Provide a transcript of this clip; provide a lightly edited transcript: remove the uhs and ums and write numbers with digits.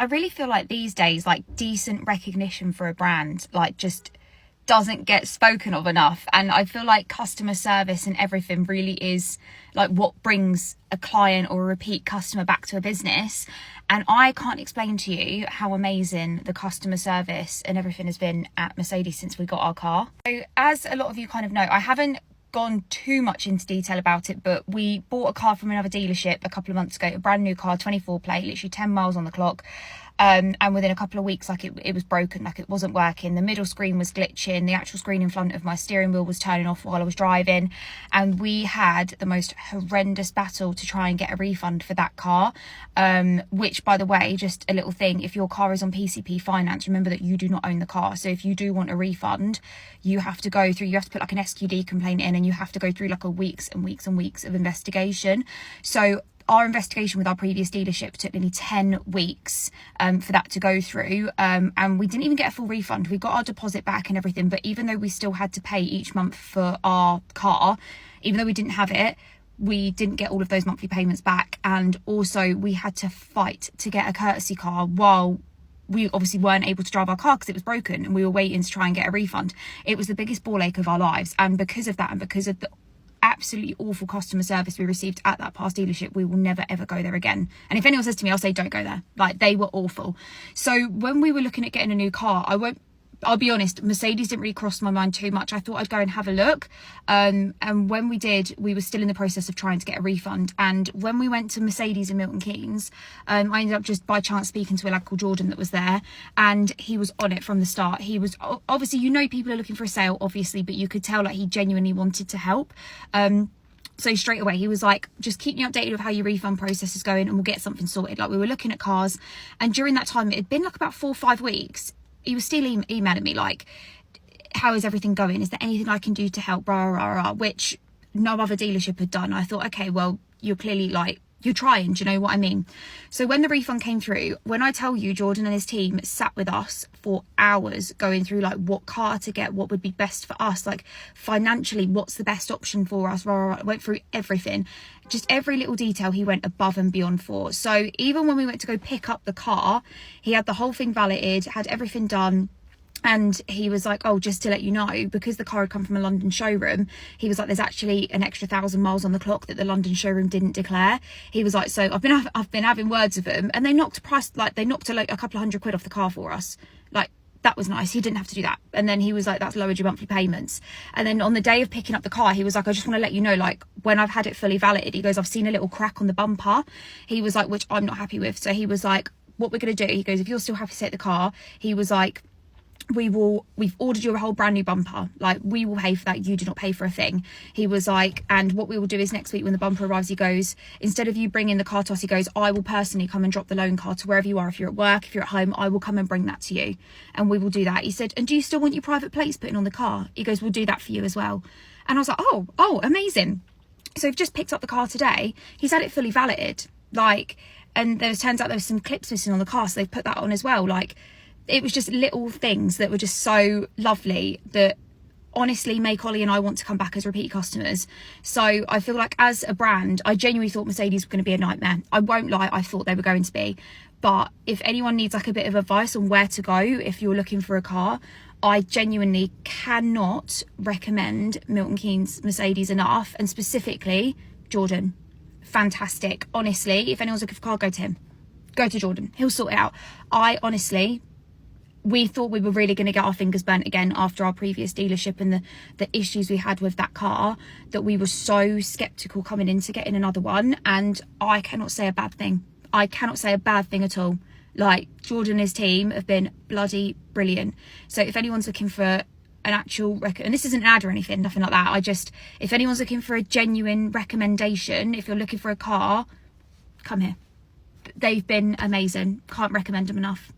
I really feel like these days, like, decent recognition for a brand, like, just doesn't get spoken of enough. And I feel like customer service and everything really is like what brings a client or a repeat customer back to a business. And I can't explain to you how amazing the customer service and everything has been at Mercedes since we got our car. So as a lot of you kind of know, I haven't gone too much into detail about it, but we bought a car from another dealership a couple of months ago, a brand new car, 24 plate, literally 10 miles on the clock. And within a couple of weeks, like, it was broken, like, it wasn't working. The middle screen was glitching. The actual screen in front of my steering wheel was turning off while I was driving. And we had the most horrendous battle to try and get a refund for that car. Which, by the way, just a little thing, if your car is on PCP finance, remember that you do not own the car. So if you do want a refund, you have to put like an SQD complaint in, and you have to go through like a weeks and weeks and weeks of investigation. So our investigation with our previous dealership took nearly 10 weeks for that to go through, and we didn't even get a full refund. We got our deposit back and everything, but even though we still had to pay each month for our car, even though we didn't have it, we didn't get all of those monthly payments back. And also we had to fight to get a courtesy car while we obviously weren't able to drive our car because it was broken, and we were waiting to try and get a refund. It was the biggest ball ache of our lives, and because of that, and because of the absolutely awful customer service we received at that past dealership, we will never ever go there again. And if anyone says to me, I'll say don't go there. Like, they were awful. So when we were looking at getting a new car, I'll be honest, Mercedes didn't really cross my mind too much. I thought I'd go and have a look. And when we did, we were still in the process of trying to get a refund. And when we went to Mercedes in Milton Keynes, I ended up just by chance speaking to a lad called Jordan that was there. And he was on it from the start. He was, obviously, you know, people are looking for a sale, obviously, but you could tell like he genuinely wanted to help. So straight away, he was like, just keep me updated with how your refund process is going and we'll get something sorted. Like, we were looking at cars. And during that time, it had been like about 4 or 5 weeks. He was still emailing me like, how is everything going? Is there anything I can do to help? Rah, rah, rah, which no other dealership had done. I thought, okay, well, you're clearly like, you're trying, do you know what I mean? So when the refund came through, when I tell you, Jordan and his team sat with us for hours going through like what car to get, what would be best for us, like financially, what's the best option for us, rah, rah, rah, went through everything. Just every little detail he went above and beyond for. So even when we went to go pick up the car, he had the whole thing validated, had everything done. And he was like, oh, just to let you know, because the car had come from a London showroom, he was like, there's actually an extra 1,000 miles on the clock that the London showroom didn't declare. He was like, so I've been having words with them, and they knocked a couple of £100 off the car for us. Like, that was nice. He didn't have to do that. And then he was like, that's lowered your monthly payments. And then on the day of picking up the car, he was like, I just want to let you know, like, when I've had it fully validated, he goes, I've seen a little crack on the bumper. He was like, which I'm not happy with. So he was like, what we're going to do, he goes, if you're still happy to take the car, he was like, we've ordered you a whole brand new bumper, like, we will pay for that, you do not pay for a thing. He was like, and what we will do is next week when the bumper arrives, he goes, instead of you bringing the car to us, he goes, I will personally come and drop the loan car to wherever you are. If you're at work, if you're at home, I will come and bring that to you, and we will do that. He said, and do you still want your private plates putting on the car? He goes, we'll do that for you as well. And I was like, oh amazing. So we've just picked up the car today. He's had it fully validated, like, and turns out there was some clips missing on the car, so they've put that on as well. Like, it was just little things that were just so lovely that honestly make Ollie and I want to come back as repeat customers. So I feel like as a brand, I genuinely thought Mercedes were going to be a nightmare. I won't lie, I thought they were going to be. But if anyone needs like a bit of advice on where to go if you're looking for a car, I genuinely cannot recommend Milton Keynes Mercedes enough. And specifically, Jordan. Fantastic. Honestly, if anyone's looking for a car, go to him. Go to Jordan. He'll sort it out. We thought we were really going to get our fingers burnt again after our previous dealership and the issues we had with that car, that we were so sceptical coming into getting another one. And I cannot say a bad thing. I cannot say a bad thing at all. Like, Jordan and his team have been bloody brilliant. So if anyone's looking for an actual and this isn't an ad or anything, nothing like that. If anyone's looking for a genuine recommendation, if you're looking for a car, come here. They've been amazing. Can't recommend them enough.